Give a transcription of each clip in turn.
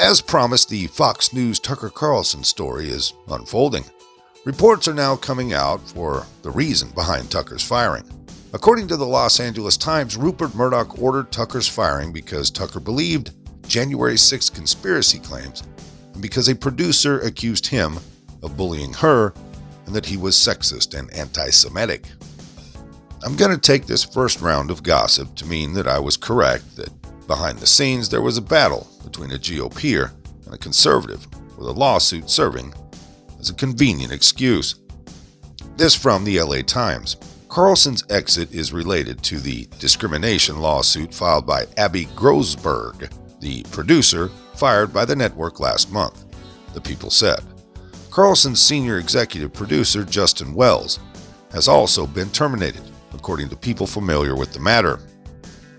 As promised, the Fox News Tucker Carlson story is unfolding. Reports are now coming out for the reason behind Tucker's firing. According to the Los Angeles Times, Rupert Murdoch ordered Tucker's firing because Tucker believed January 6th conspiracy claims and because a producer accused him of bullying her and that he was sexist and anti-Semitic. I'm going to take this first round of gossip to mean that I was correct, that behind the scenes there was a battle between a GOPer and a conservative, with a lawsuit serving as a convenient excuse. This from the LA Times. Carlson's exit is related to the discrimination lawsuit filed by Abby Grossberg, the producer fired by the network last month, the People said. Carlson's senior executive producer, Justin Wells, has also been terminated, according to people familiar with the matter.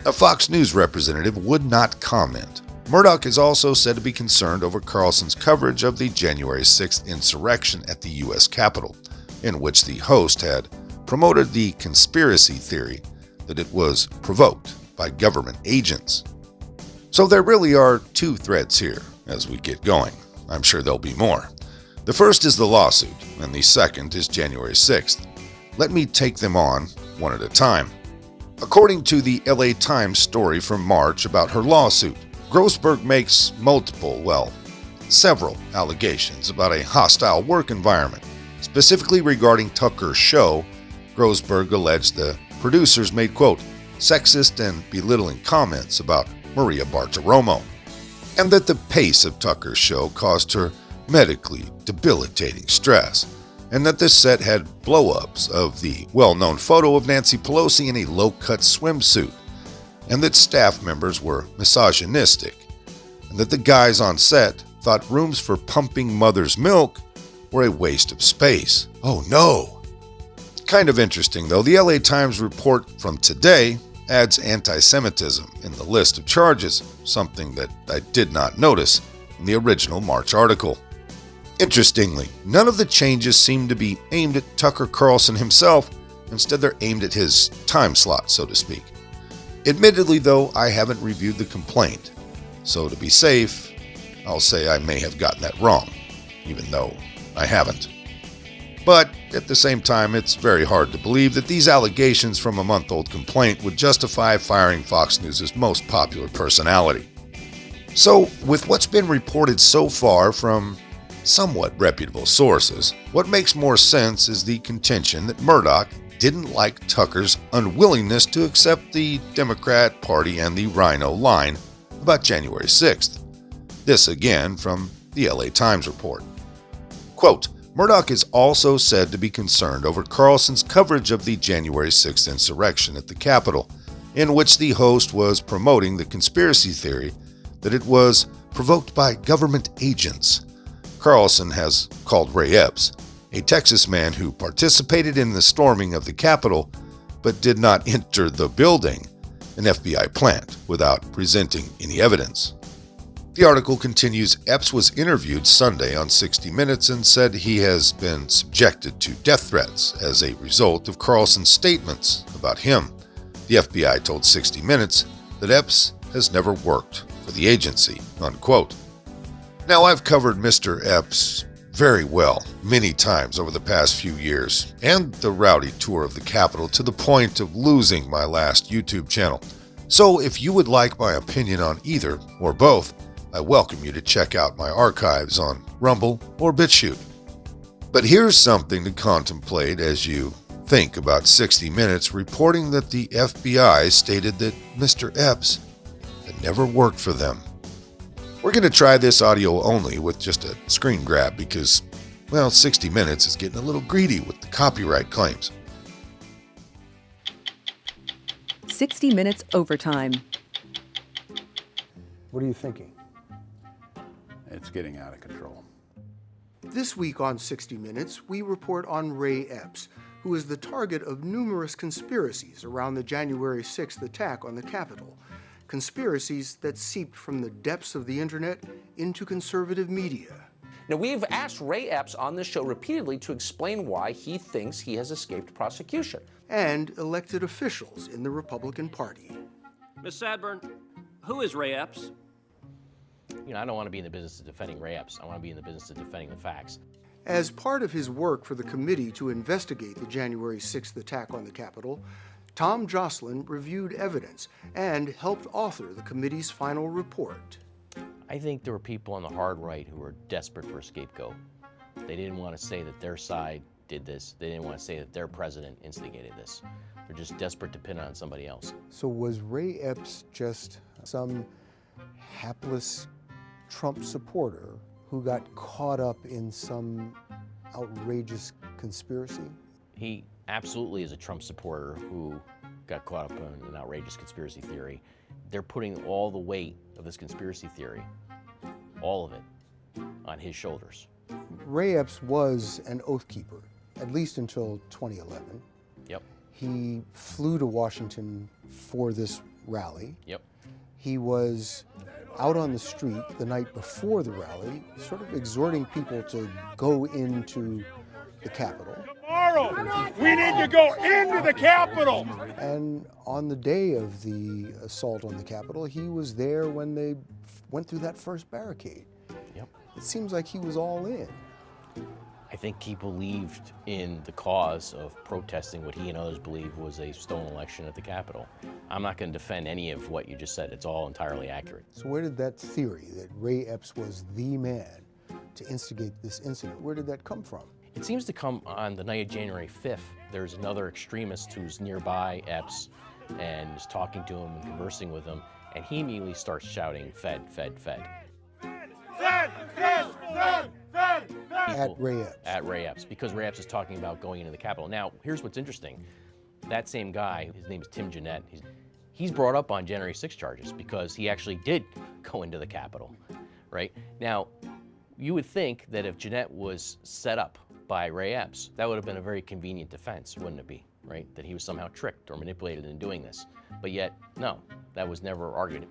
A Fox News representative would not comment. Murdoch is also said to be concerned over Carlson's coverage of the January 6th insurrection at the U.S. Capitol, in which the host had promoted the conspiracy theory that it was provoked by government agents. So there really are two threads here as we get going. I'm sure there'll be more. The first is the lawsuit, and the second is January 6th. Let me take them on one at a time. According to the LA Times story from March about her lawsuit, Grossberg makes several allegations about a hostile work environment. Specifically regarding Tucker's show, Grossberg alleged the producers made, quote, sexist and belittling comments about Maria Bartiromo, and that the pace of Tucker's show caused her medically debilitating stress, and that the set had blow-ups of the well-known photo of Nancy Pelosi in a low-cut swimsuit, and that staff members were misogynistic, and that the guys on set thought rooms for pumping mother's milk were a waste of space. Oh no! Kind of interesting though, the LA Times report from today adds anti-Semitism in the list of charges, something that I did not notice in the original March article. Interestingly, none of the changes seem to be aimed at Tucker Carlson himself. Instead, they're aimed at his time slot, so to speak. Admittedly, though, I haven't reviewed the complaint, so to be safe, I'll say I may have gotten that wrong, even though I haven't. But at the same time, it's very hard to believe that these allegations from a month-old complaint would justify firing Fox News' most popular personality. So, with what's been reported so far from somewhat reputable sources, what makes more sense is the contention that Murdoch didn't like Tucker's unwillingness to accept the Democrat Party and the Rhino line about January 6th. This again from the LA Times report. Quote, Murdoch is also said to be concerned over Carlson's coverage of the January 6th insurrection at the Capitol, in which the host was promoting the conspiracy theory that it was provoked by government agents. Carlson has called Ray Epps, a Texas man who participated in the storming of the Capitol but did not enter the building, an FBI plant, without presenting any evidence. The article continues, Epps was interviewed Sunday on 60 Minutes and said he has been subjected to death threats as a result of Carlson's statements about him. The FBI told 60 Minutes that Epps has never worked for the agency, unquote. Now, I've covered Mr. Epps very well many times over the past few years, and the rowdy tour of the Capitol to the point of losing my last YouTube channel. So if you would like my opinion on either or both, I welcome you to check out my archives on Rumble or Bitchute. But here's something to contemplate as you think about 60 Minutes reporting that the FBI stated that Mr. Epps had never worked for them. We're going to try this audio only with just a screen grab because, 60 Minutes is getting a little greedy with the copyright claims. 60 Minutes overtime. What are you thinking? It's getting out of control. This week on 60 Minutes, we report on Ray Epps, who is the target of numerous conspiracies around the January 6th attack on the Capitol. Conspiracies that seeped from the depths of the internet into conservative media. Now, we've asked Ray Epps on this show repeatedly to explain why he thinks he has escaped prosecution. And elected officials in the Republican Party. Ms. Sadburn, who is Ray Epps? I don't want to be in the business of defending Ray Epps. I want to be in the business of defending the facts. As part of his work for the committee to investigate the January 6th attack on the Capitol, Tom Jocelyn reviewed evidence and helped author the committee's final report. I think there were people on the hard right who were desperate for a scapegoat. They didn't want to say that their side did this. They didn't want to say that their president instigated this. They're just desperate to pin it on somebody else. So was Ray Epps just some hapless Trump supporter who got caught up in some outrageous conspiracy? He absolutely is a Trump supporter who got caught up in an outrageous conspiracy theory. They're putting all the weight of this conspiracy theory, all of it, on his shoulders. Ray Epps was an oath keeper, at least until 2011. Yep. He flew to Washington for this rally. Yep. He was out on the street the night before the rally, sort of exhorting people to go into the Capitol. Tomorrow, we need to go into the Capitol. And on the day of the assault on the Capitol, he was there when they went through that first barricade. Yep. It seems like he was all in. I think he believed in the cause of protesting what he and others believe was a stolen election at the Capitol. I'm not going to defend any of what you just said. It's all entirely accurate. So where did that theory that Ray Epps was the man to instigate this incident, where did that come from? It seems to come on the night of January 5th. There's another extremist who's nearby Epps and is talking to him and conversing with him, and he immediately starts shouting, "Fed, Fed, Fed." Fed, Fed, Fed, Fed, Fed. At Ray Epps. At Ray Epps, because Ray Epps is talking about going into the Capitol. Now, here's what's interesting. That same guy, his name is Tim Jeanette, he's brought up on January 6 charges because he actually did go into the Capitol, right? Now, you would think that if Jeanette was set up by Ray Epps, that would have been a very convenient defense, wouldn't it be, right? That he was somehow tricked or manipulated in doing this. But yet, no, that was never argued.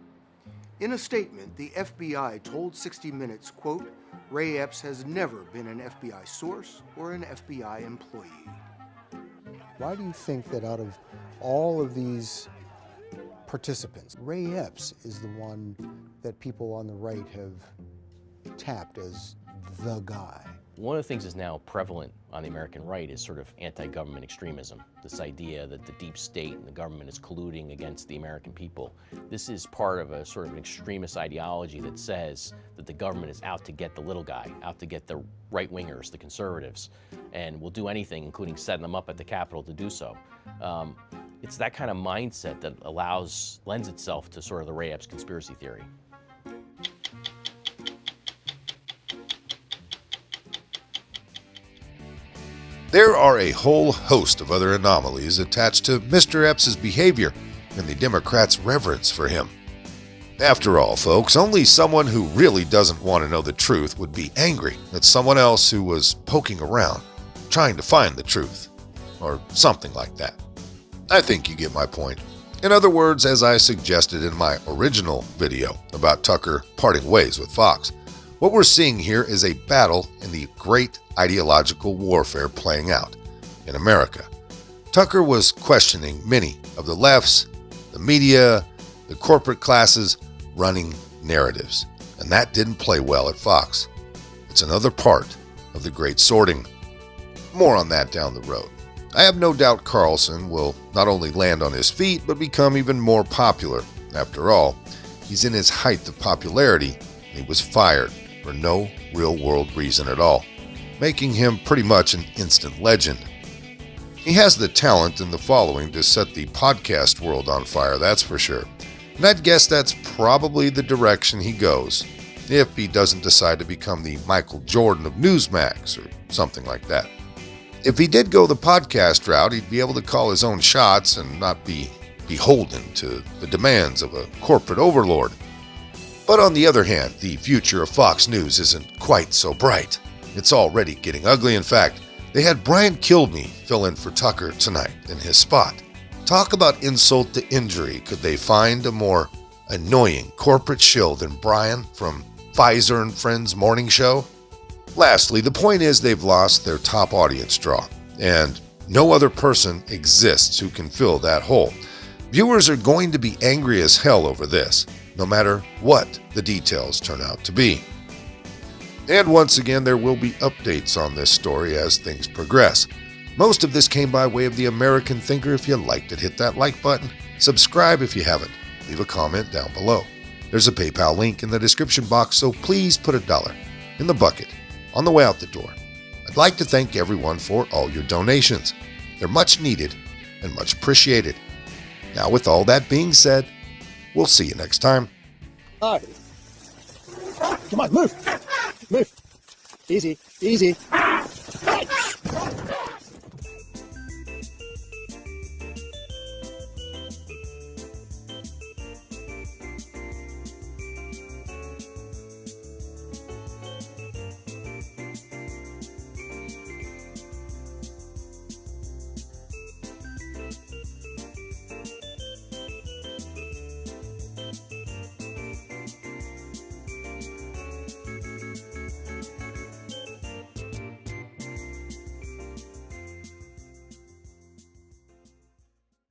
In a statement, the FBI told 60 Minutes, quote, Ray Epps has never been an FBI source or an FBI employee. Why do you think that out of all of these participants, Ray Epps is the one that people on the right have tapped as the guy? One of the things that's now prevalent on the American right is sort of anti-government extremism. This idea that the deep state and the government is colluding against the American people. This is part of a sort of an extremist ideology that says that the government is out to get the little guy, out to get the right-wingers, the conservatives, and will do anything, including setting them up at the Capitol to do so. It's that kind of mindset that lends itself to sort of the Ray Epps conspiracy theory. There are a whole host of other anomalies attached to Mr. Epps' behavior and the Democrats' reverence for him. After all, folks, only someone who really doesn't want to know the truth would be angry at someone else who was poking around, trying to find the truth, or something like that. I think you get my point. In other words, as I suggested in my original video about Tucker parting ways with Fox, what we're seeing here is a battle in the great ideological warfare playing out in America. Tucker was questioning many of the left's, the media, the corporate classes running narratives, and that didn't play well at Fox. It's another part of the great sorting. More on that down the road. I have no doubt Carlson will not only land on his feet, but become even more popular. After all, he's in his height of popularity, and he was fired for no real-world reason at all, making him pretty much an instant legend. He has the talent and the following to set the podcast world on fire, that's for sure. And I'd guess that's probably the direction he goes, if he doesn't decide to become the Michael Jordan of Newsmax or something like that. If he did go the podcast route, he'd be able to call his own shots and not be beholden to the demands of a corporate overlord. But on the other hand, the future of Fox News isn't quite so bright. It's already getting ugly. In fact, they had Brian Kilmeade fill in for Tucker tonight in his spot. Talk about insult to injury. Could they find a more annoying corporate shill than Brian from Pfizer and Friends morning show? Lastly, the point is they've lost their top audience draw, and no other person exists who can fill that hole. Viewers are going to be angry as hell over this. no matter what the details turn out to be. And once again, there will be updates on this story as things progress. Most of this came by way of the American Thinker. If you liked it, hit that like button. Subscribe if you haven't. Leave a comment down below. There's a PayPal link in the description box, so please put $1 in the bucket on the way out the door. I'd like to thank everyone for all your donations. They're much needed and much appreciated. Now, with all that being said, we'll see you next time. Come on, move. Move. Easy, easy.